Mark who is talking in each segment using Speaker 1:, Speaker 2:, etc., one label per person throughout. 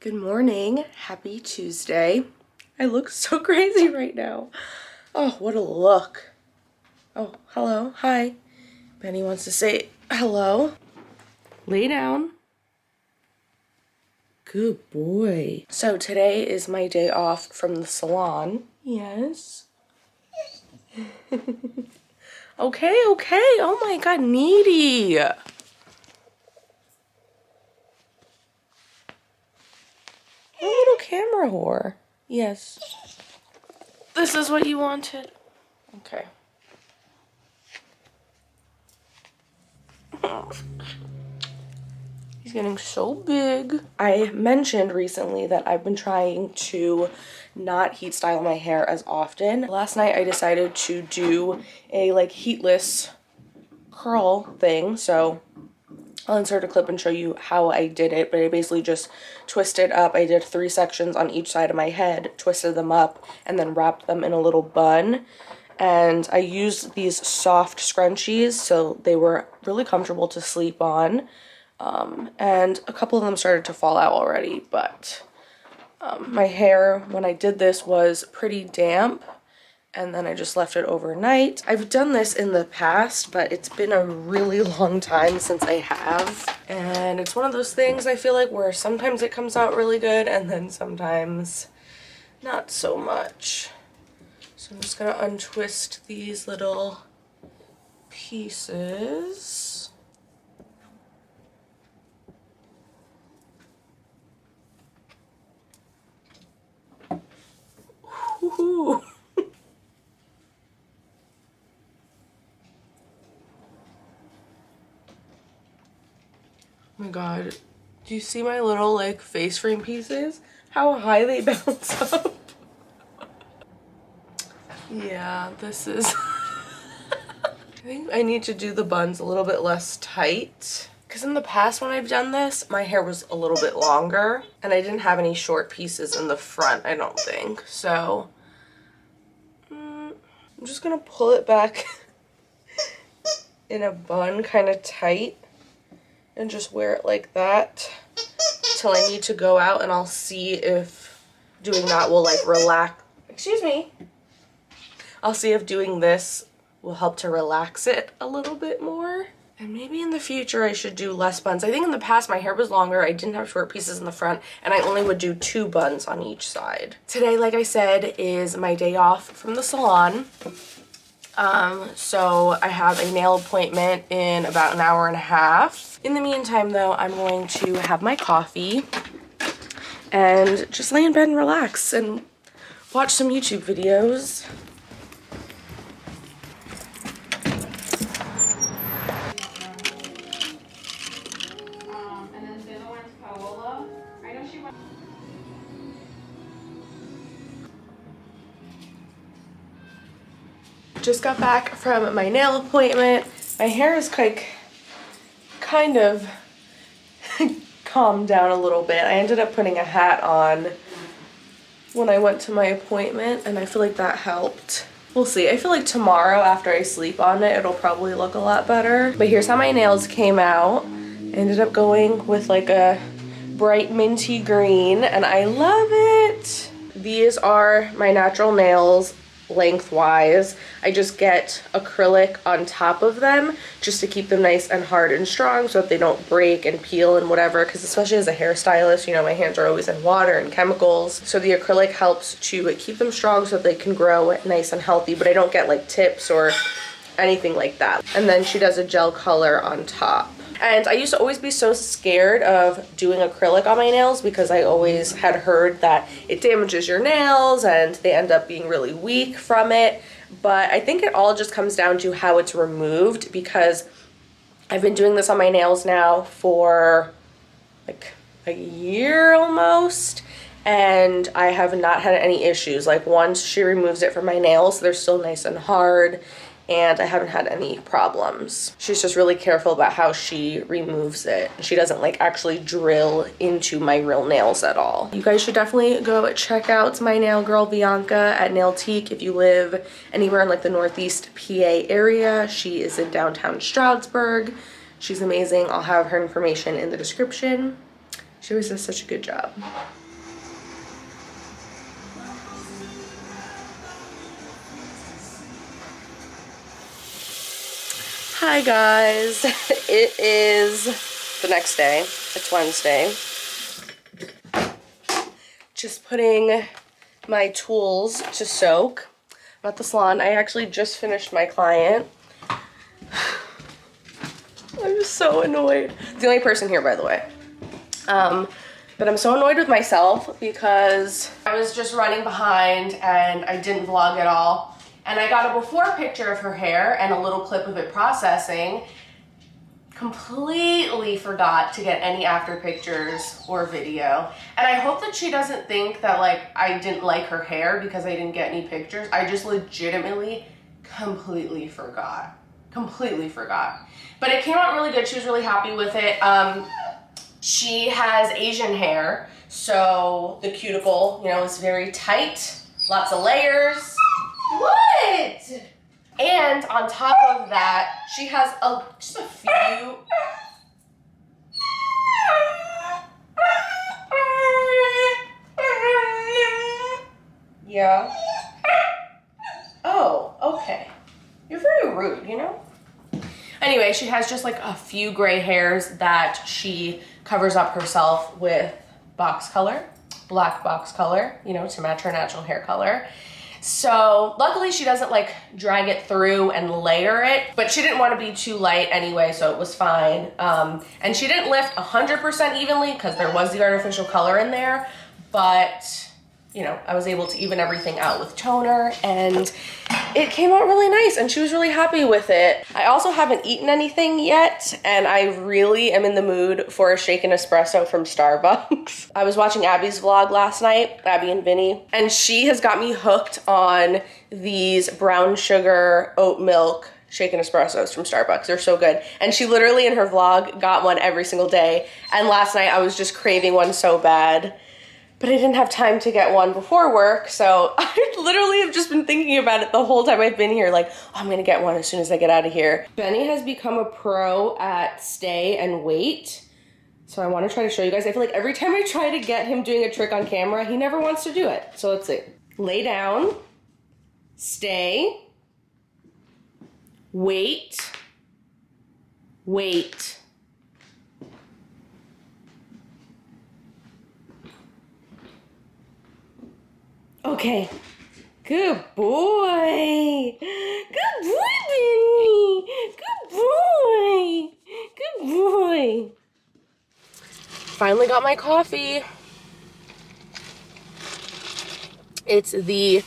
Speaker 1: Good morning. Happy Tuesday. I look so crazy right now. Oh, what a look. Oh, hello. Hi. Benny wants to say hello. Lay down. Good boy. So today is my day off from the salon. Yes. Okay. Oh my God, needy. A little camera whore. Yes. This is what you wanted. Okay. He's getting so big. I mentioned recently that I've been trying to not heat style my hair as often. Last night I decided to do a heatless curl thing, so I'll insert a clip and show you how I did it, but I basically just twisted up. I did 3 sections on each side of my head, twisted them up, and then wrapped them in a little bun. And I used these soft scrunchies, so they were really comfortable to sleep on. And a couple of them started to fall out already, but my hair, when I did this, was pretty damp, and then I just left it overnight. I've done this in the past, but it's been a really long time since I have. And it's one of those things I feel like where sometimes it comes out really good and then sometimes not so much. So I'm just gonna untwist these little pieces. Ooh. Oh my God, do you see my little face frame pieces? How high they bounce up. Yeah, this is I think I need to do the buns a little bit less tight, because in the past when I've done this, my hair was a little bit longer and I didn't have any short pieces in the front, I don't think. So I'm just gonna pull it back in a bun kind of tight and just wear it like that till I need to go out, and I'll see if doing that will relax. Excuse me. I'll see if doing this will help to relax it a little bit more. And maybe in the future I should do less buns. I think in the past my hair was longer, I didn't have short pieces in the front, and I only would do 2 buns on each side. Today, like I said, is my day off from the salon. So I have a nail appointment in about an hour and a half. In the meantime though, I'm going to have my coffee and just lay in bed and relax and watch some YouTube videos. Just got back from my nail appointment. My hair is kind of calmed down a little bit. I ended up putting a hat on when I went to my appointment, and I feel like that helped. We'll see. I feel like tomorrow after I sleep on it, it'll probably look a lot better. But here's how my nails came out. I ended up going with a bright minty green, and I love it. These are my natural nails lengthwise. I just get acrylic on top of them just to keep them nice and hard and strong so that they don't break and peel and whatever, because especially as a hairstylist, you know, my hands are always in water and chemicals, so the acrylic helps to keep them strong so that they can grow nice and healthy, but I don't get tips or anything like that. And then she does a gel color on top. And I used to always be so scared of doing acrylic on my nails because I always had heard that it damages your nails and they end up being really weak from it. But I think it all just comes down to how it's removed, because I've been doing this on my nails now for a year almost, and I have not had any issues. Once she removes it from my nails, they're still nice and hard, and I haven't had any problems. She's just really careful about how she removes it. She doesn't actually drill into my real nails at all. You guys should definitely go check out my nail girl Bianca at Nailtique if you live anywhere in the Northeast PA area. She is in downtown Stroudsburg. She's amazing. I'll have her information in the description. She always does such a good job. Hi guys, it is the next day. It's Wednesday. Just putting my tools to soak. I'm at the salon. I actually just finished my client. I'm just so annoyed. The only person here, by the way. But I'm so annoyed with myself because I was just running behind and I didn't vlog at all. And I got a before picture of her hair and a little clip of it processing. Completely forgot to get any after pictures or video. And I hope that she doesn't think that like I didn't like her hair because I didn't get any pictures. I just legitimately completely forgot. Completely forgot. But it came out really good. She was really happy with it. She has Asian hair, so the cuticle, you know, is very tight. Lots of layers. What? And on top of that, she has just a few. Yeah. Oh, okay. You're very rude, you know? Anyway, she has just like a few gray hairs that she covers up herself with box color, black box color, you know, to match her natural hair color. So luckily she doesn't like drag it through and layer it, but she didn't want to be too light anyway, so it was fine. And she didn't lift 100% evenly because there was the artificial color in there, but you know, I was able to even everything out with toner and it came out really nice and she was really happy with it. I also haven't eaten anything yet and I really am in the mood for a shaken espresso from Starbucks. I was watching Abby's vlog last night, Abby and Vinny, and she has got me hooked on these brown sugar oat milk shaken espressos from Starbucks. They're so good. And she literally in her vlog got one every single day. And last night I was just craving one so bad. But I didn't have time to get one before work, so I literally have just been thinking about it the whole time I've been here, like, oh, I'm gonna get one as soon as I get out of here. Benny has become a pro at stay and wait, so I wanna try to show you guys. I feel like every time I try to get him doing a trick on camera, he never wants to do it. So let's see. Lay down, stay, wait, wait. Okay, good boy. Good boy, Benny. Good boy. Good boy. Finally got my coffee. It's the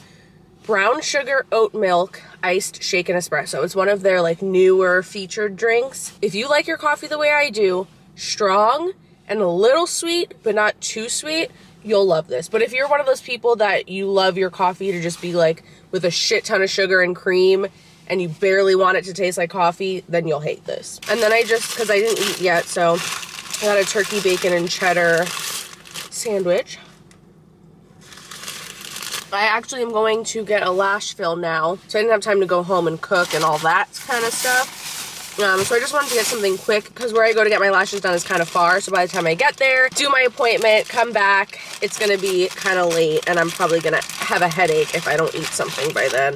Speaker 1: brown sugar oat milk iced shaken espresso. It's one of their like newer featured drinks. If you like your coffee the way I do, strong and a little sweet, but not too sweet, you'll love this. But if you're one of those people that you love your coffee to just be like with a shit ton of sugar and cream and you barely want it to taste like coffee, then you'll hate this. And then I just, because I didn't eat yet, so I got a turkey, bacon, and cheddar sandwich. I actually am going to get a lash fill now, so I didn't have time to go home and cook and all that kind of stuff. So I just wanted to get something quick because where I go to get my lashes done is kind of far. So by the time I get there, do my appointment, come back, it's going to be kind of late and I'm probably going to have a headache if I don't eat something by then.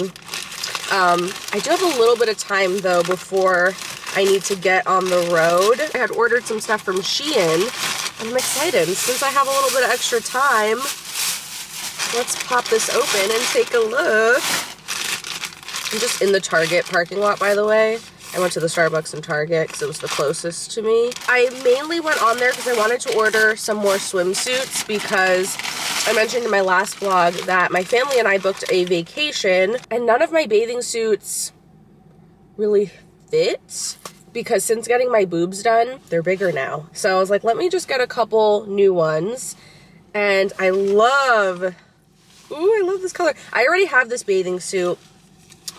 Speaker 1: I do have a little bit of time though before I need to get on the road. I had ordered some stuff from Shein and I'm excited. Since I have a little bit of extra time, let's pop this open and take a look. I'm just in the Target parking lot, by the way. I went to the Starbucks and Target because it was the closest to me. I mainly went on there because I wanted to order some more swimsuits because I mentioned in my last vlog that my family and I booked a vacation and none of my bathing suits really fit because since getting my boobs done, they're bigger now. So I was like, let me just get a couple new ones. And I love, ooh, I love this color. I already have this bathing suit,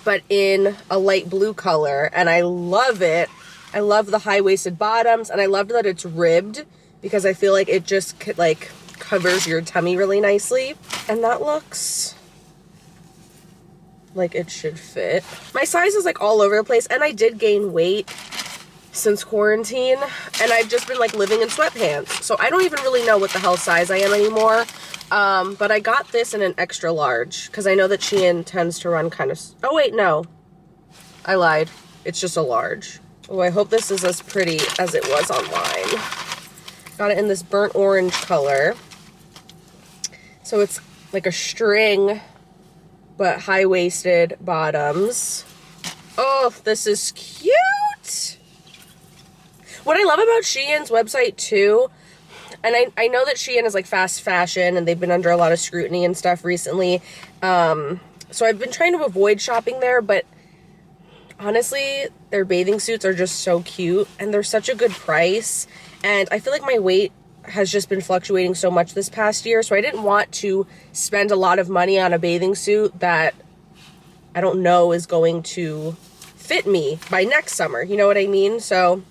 Speaker 1: but in a light blue color, and I love it. I love the high-waisted bottoms, and I love that it's ribbed because I feel like it just like covers your tummy really nicely. And that looks like it should fit. My size is like all over the place, and I did gain weight since quarantine, and I've just been like living in sweatpants. So I don't even really know what the hell size I am anymore. But I got this in an extra large because I know that Shein tends to run kind of, oh wait, no, I lied. It's just a large. Oh, I hope this is as pretty as it was online. Got it in this burnt orange color. So it's like a string, but high-waisted bottoms. Oh, this is cute. What I love about Shein's website too, and I know that Shein is like fast fashion and they've been under a lot of scrutiny and stuff recently. So I've been trying to avoid shopping there, but honestly, their bathing suits are just so cute and they're such a good price. And I feel like my weight has just been fluctuating so much this past year, so I didn't want to spend a lot of money on a bathing suit that I don't know is going to fit me by next summer, you know what I mean? So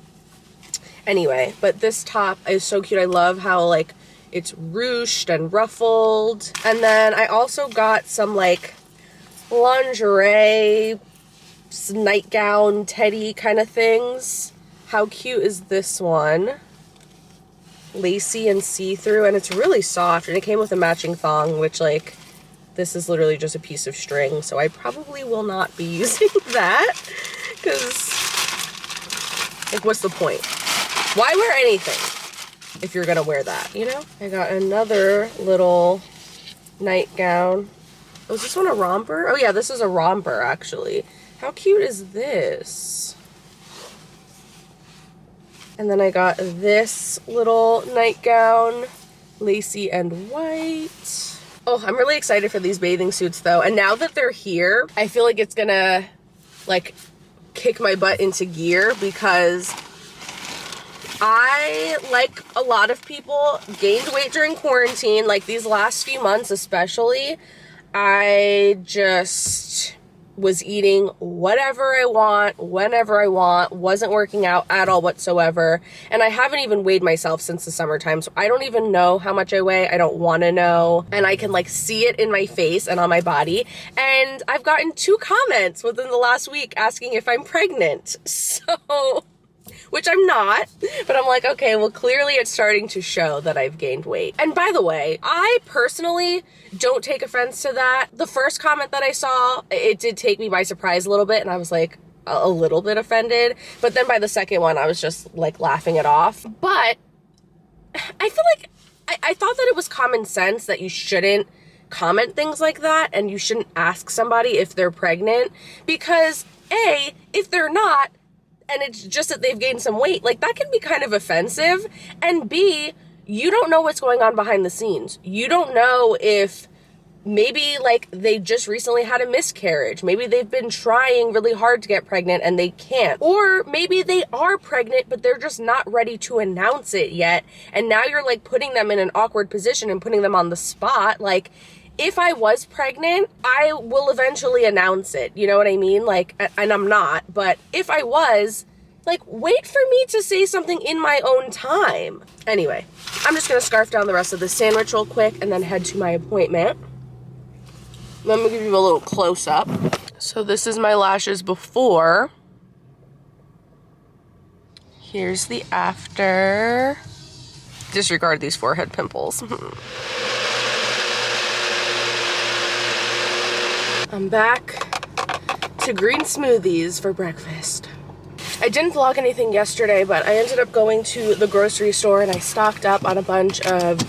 Speaker 1: anyway, but this top is so cute. I love how like it's ruched and ruffled. And then I also got some like lingerie, nightgown, teddy kind of things. How cute is this one? Lacy and see-through, and it's really soft, and it came with a matching thong, which like this is literally just a piece of string, so I probably will not be using that because like what's the point? Why wear anything if you're gonna wear that, you know? I got another little nightgown. Oh, is this one a romper? Oh yeah, this is a romper actually. How cute is this? And then I got this little nightgown, lacy and white. Oh, I'm really excited for these bathing suits though. And now that they're here, I feel like it's gonna like kick my butt into gear because I, like a lot of people, gained weight during quarantine. Like these last few months especially, I just was eating whatever I want, whenever I want, wasn't working out at all whatsoever. And I haven't even weighed myself since the summertime, so I don't even know how much I weigh. I don't want to know. And I can like see it in my face and on my body. And I've gotten 2 comments within the last week asking if I'm pregnant. So, which I'm not, but I'm like, okay, well, clearly it's starting to show that I've gained weight. And by the way, I personally don't take offense to that. The first comment that I saw, it did take me by surprise a little bit, and I was like a little bit offended. But then by the second one, I was just like laughing it off. But I feel like I thought that it was common sense that you shouldn't comment things like that and you shouldn't ask somebody if they're pregnant because A, if they're not, and it's just that they've gained some weight, like that can be kind of offensive. And B, you don't know what's going on behind the scenes. You don't know if maybe like they just recently had a miscarriage. Maybe they've been trying really hard to get pregnant and they can't. Or maybe they are pregnant, but they're just not ready to announce it yet. And now you're like putting them in an awkward position and putting them on the spot. Like, if I was pregnant, I will eventually announce it. You know what I mean? Like, and I'm not, but if I was, like, wait for me to say something in my own time. Anyway, I'm just gonna scarf down the rest of the sandwich real quick and then head to my appointment. Let me give you a little close up. So this is my lashes before. Here's the after. Disregard these forehead pimples. I'm back to green smoothies for breakfast. I didn't vlog anything yesterday, but I ended up going to the grocery store and I stocked up on a bunch of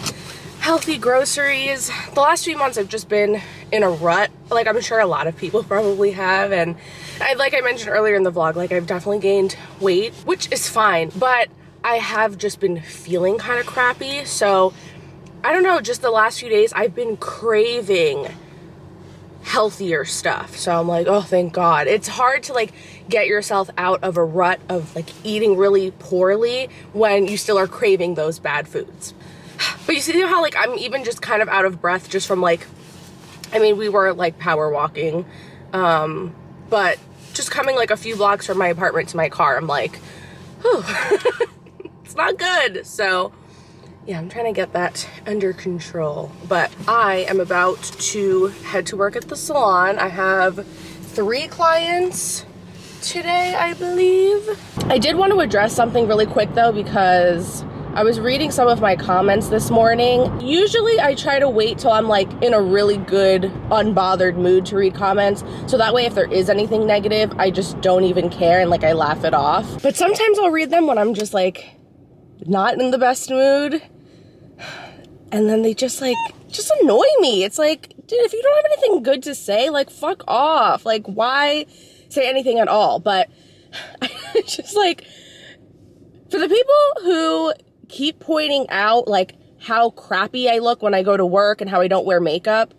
Speaker 1: healthy groceries. The last few months I've just been in a rut, like I'm sure a lot of people probably have, and like I mentioned earlier in the vlog, like I've definitely gained weight, which is fine, but I have just been feeling kind of crappy. So I don't know, just the last few days I've been craving healthier stuff. So I'm like, oh, thank God. It's hard to like get yourself out of a rut of like eating really poorly when you still are craving those bad foods. But you see how like I'm even just kind of out of breath just from like, I mean, we were like power walking, but just coming like a few blocks from my apartment to my car, I'm like, whew, it's not good. So yeah, I'm trying to get that under control. But I am about to head to work at the salon. I have 3 clients today, I believe. I did want to address something really quick though, because I was reading some of my comments this morning. Usually I try to wait till I'm like in a really good, unbothered mood to read comments. So that way if there is anything negative, I just don't even care and like I laugh it off. But sometimes I'll read them when I'm just like not in the best mood. And then they just annoy me. It's like, dude, if you don't have anything good to say, like fuck off. Like why say anything at all? But it's just like, for the people who keep pointing out like how crappy I look when I go to work and how I don't wear makeup.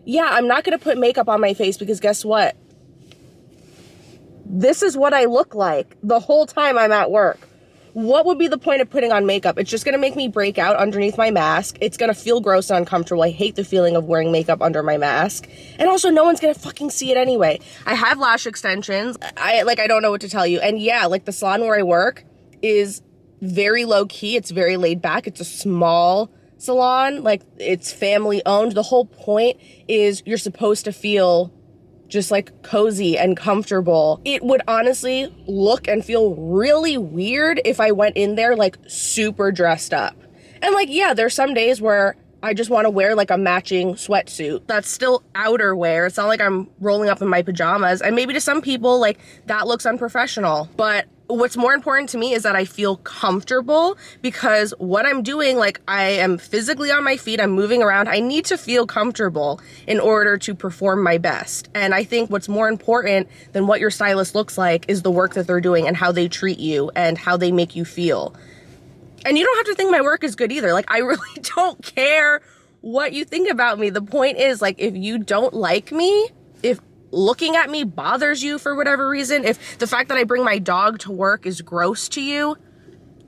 Speaker 1: Yeah, I'm not gonna put makeup on my face because guess what? This is what I look like the whole time I'm at work. What would be the point of putting on makeup? It's just gonna make me break out underneath my mask. It's gonna feel gross and uncomfortable. I hate the feeling of wearing makeup under my mask. And also no one's gonna fucking see it anyway. I have lash extensions. I don't know what to tell you. And yeah, like the salon where I work is very low key. It's very laid back. It's a small salon. Like it's family owned. The whole point is you're supposed to feel just like cozy and comfortable. It would honestly look and feel really weird if I went in there like super dressed up. And like, yeah, there's some days where I just want to wear like a matching sweatsuit. That's still outerwear. It's not like I'm rolling up in my pajamas. And maybe to some people, like that looks unprofessional. But what's more important to me is that I feel comfortable, because what I'm doing, like I am physically on my feet, I'm moving around. I need to feel comfortable in order to perform my best. And I think what's more important than what your stylist looks like is the work that they're doing and how they treat you and how they make you feel. And you don't have to think my work is good either. Like I really don't care what you think about me. The point is, like, if you don't like me, if looking at me bothers you for whatever reason, if the fact that I bring my dog to work is gross to you,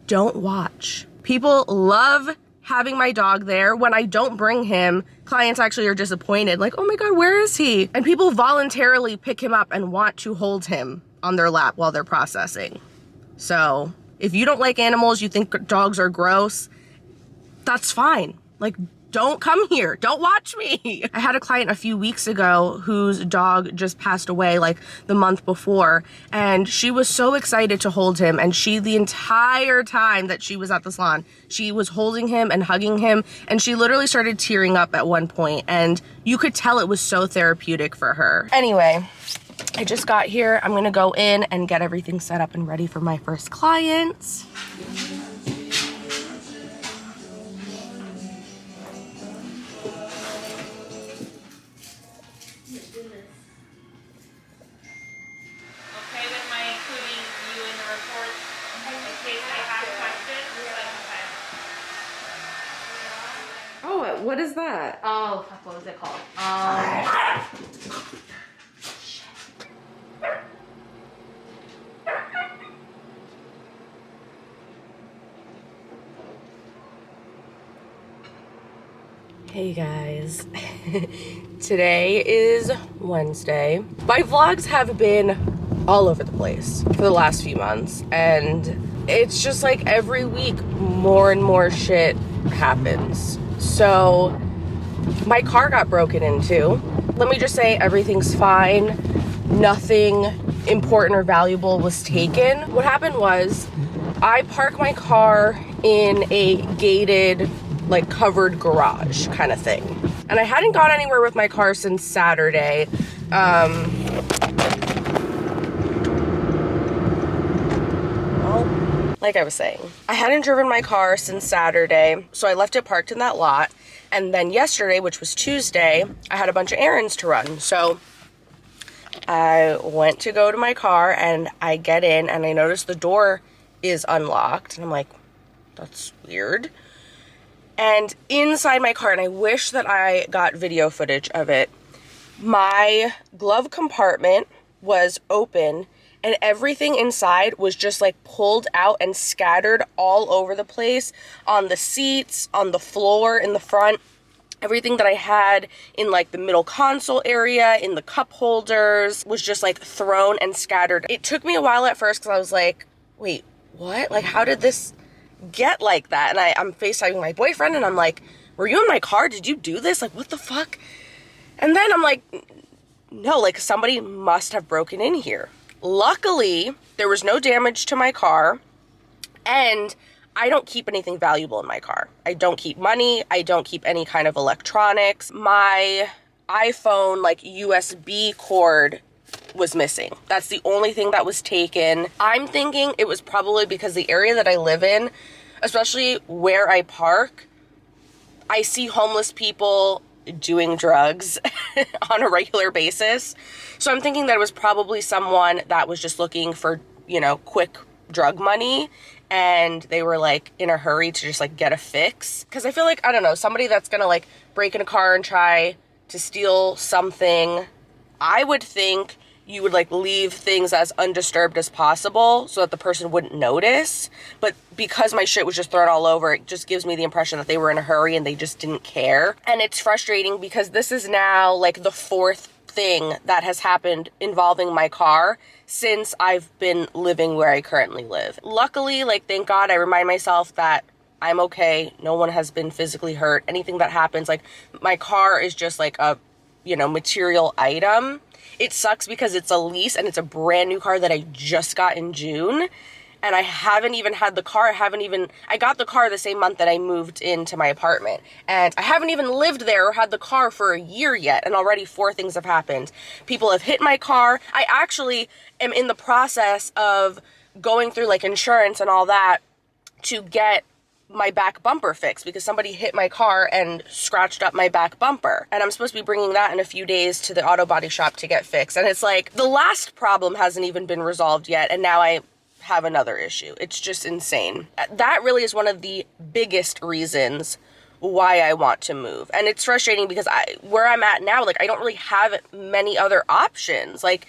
Speaker 1: don't watch. People love having my dog there. When I don't bring him, clients actually are disappointed. Like, oh my God, where is he? And people voluntarily pick him up and want to hold him on their lap while they're processing. So if you don't like animals, you think dogs are gross, that's fine. Like, don't come here. Don't watch me. I had a client a few weeks ago whose dog just passed away like the month before, and she was so excited to hold him. And she, the entire time that she was at the salon, she was holding him and hugging him, and she literally started tearing up at one point, and you could tell it was so therapeutic for her. Anyway, I just got here. I'm gonna go in and get everything set up and ready for my first clients. What is that?
Speaker 2: Oh, fuck, what was it called?
Speaker 1: Hey guys, today is Wednesday. My vlogs have been all over the place for the last few months, and it's just like every week more and more shit happens. So my car got broken into. Let me just say everything's fine. Nothing important or valuable was taken. What happened was I parked my car in a gated, like covered garage kind of thing. And I hadn't gone anywhere with my car since Saturday. Like I was saying, I hadn't driven my car since Saturday, so I left it parked in that lot. And then yesterday, which was Tuesday, I had a bunch of errands to run. So I went to go to my car and I get in and I notice the door is unlocked. And I'm like, that's weird. And inside my car, and I wish that I got video footage of it, my glove compartment was open and everything inside was just like pulled out and scattered all over the place, on the seats, on the floor, in the front. Everything that I had in like the middle console area, in the cup holders, was just like thrown and scattered. It took me a while at first because I was like, wait, what? Like, how did this get like that? And I'm FaceTiming my boyfriend and I'm like, were you in my car? Did you do this? Like, what the fuck? And then I'm like, no, like somebody must have broken in here. Luckily, there was no damage to my car, and I don't keep anything valuable in my car. I don't keep money. I don't keep any kind of electronics. My iPhone, like, USB cord was missing. That's the only thing that was taken. I'm thinking it was probably because the area that I live in, especially where I park, I see homeless people doing drugs on a regular basis. So I'm thinking that it was probably someone that was just looking for, you know, quick drug money, and they were like in a hurry to just like get a fix. Because I feel like, I don't know, somebody that's gonna like break in a car and try to steal something, I would think you would like leave things as undisturbed as possible so that the person wouldn't notice. But because my shit was just thrown all over, it just gives me the impression that they were in a hurry and they just didn't care. And it's frustrating because this is now like the fourth thing that has happened involving my car since I've been living where I currently live. Luckily, like, thank God, I remind myself that I'm okay. No one has been physically hurt. Anything that happens, like, my car is just like a, you know, material item. It sucks because it's a lease and it's a brand new car that I just got in June. And I haven't even had the car. I got the car the same month that I moved into my apartment. And I haven't even lived there or had the car for a year yet. And already 4 things have happened. People have hit my car. I actually am in the process of going through like insurance and all that to get my back bumper fixed because somebody hit my car and scratched up my back bumper. And I'm supposed to be bringing that in a few days to the auto body shop to get fixed. And it's like the last problem hasn't even been resolved yet. And now I have another issue. It's just insane. That really is one of the biggest reasons why I want to move. And it's frustrating because where I'm at now, like, I don't really have many other options. Like,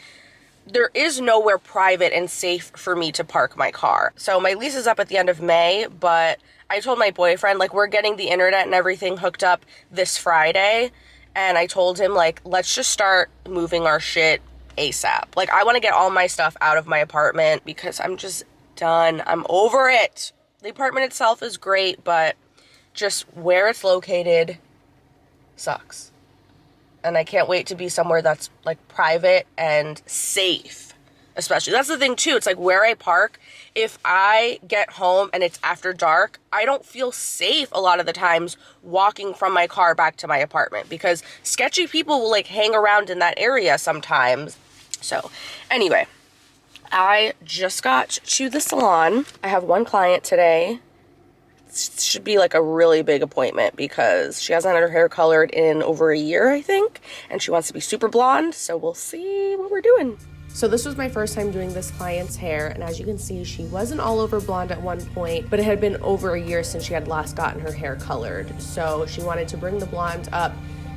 Speaker 1: there is nowhere private and safe for me to park my car. So my lease is up at the end of May, but I told my boyfriend, like, we're getting the internet and everything hooked up this Friday. And I told him, like, let's just start moving our shit ASAP. Like, I want to get all my stuff out of my apartment because I'm just done. I'm over it. The apartment itself is great, but just where it's located sucks. And I can't wait to be somewhere that's like private and safe. Especially, that's the thing too. It's like where I park, if I get home and it's after dark, I don't feel safe a lot of the times walking from my car back to my apartment because sketchy people will like hang around in that area sometimes. So anyway, I just got to the salon. I have one client today. It should be like a really big appointment because she hasn't had her hair colored in over a year, I think, and she wants to be super blonde. So we'll see what we're doing. So this was my first time doing this client's hair, and as you can see, she wasn't all over blonde at one point, but it had been over a year since she had last gotten her hair colored. So she wanted to bring the blonde up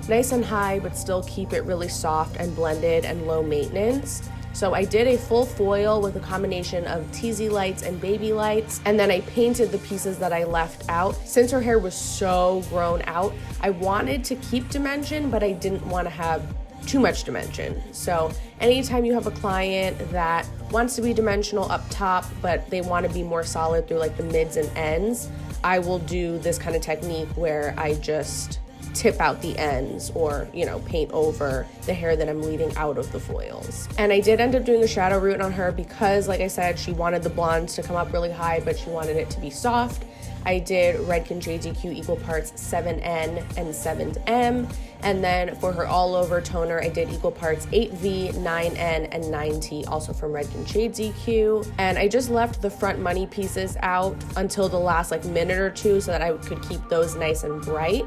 Speaker 1: nice and high, but still keep it really soft and blended and low maintenance. So I did a full foil with a combination of teasy lights and baby lights, and then I painted the pieces that I left out. Since her hair was so grown out, I wanted to keep dimension, but I didn't want to have too much dimension. So anytime you have a client that wants to be dimensional up top, but they want to be more solid through like the mids and ends, I will do this kind of technique where I just tip out the ends or, you know, paint over the hair that I'm leaving out of the foils. And I did end up doing a shadow root on her because, like I said, she wanted the blondes to come up really high, but she wanted it to be soft. I did Redken JDQ equal parts 7N and 7M. And then for her all over toner, I did equal parts 8V, 9N, and 9T, also from Redken JDQ. And I just left the front money pieces out until the last like minute or two so that I could keep those nice and bright.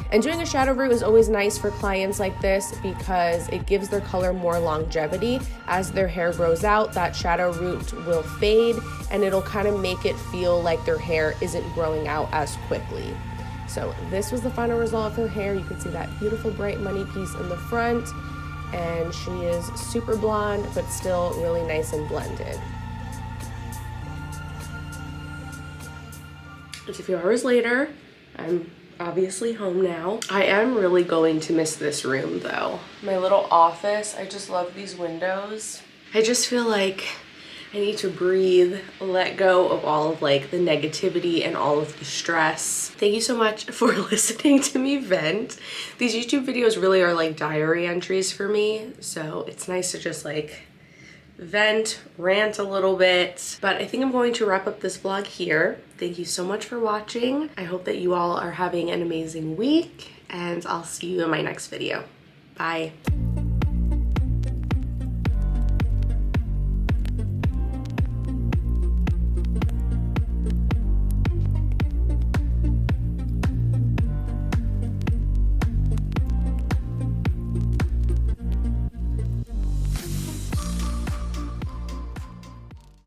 Speaker 1: And doing a shadow root is always nice for clients like this because it gives their color more longevity. As their hair grows out, that shadow root will fade and it'll kind of make it feel like their hair isn't growing out as quickly. So this was the final result of her hair. You can see that beautiful bright money piece in the front, and she is super blonde but still really nice and blended. It's a few hours later. I'm obviously home now. I am really going to miss this room though. My little office, I just love these windows. I just feel like I need to breathe, let go of all of like the negativity and all of the stress. Thank you so much for listening to me vent. These YouTube videos really are like diary entries for me, so it's nice to just like vent, rant a little bit. But I think I'm going to wrap up this vlog here. Thank you so much for watching. I hope that you all are having an amazing week, and I'll see you in my next video. Bye.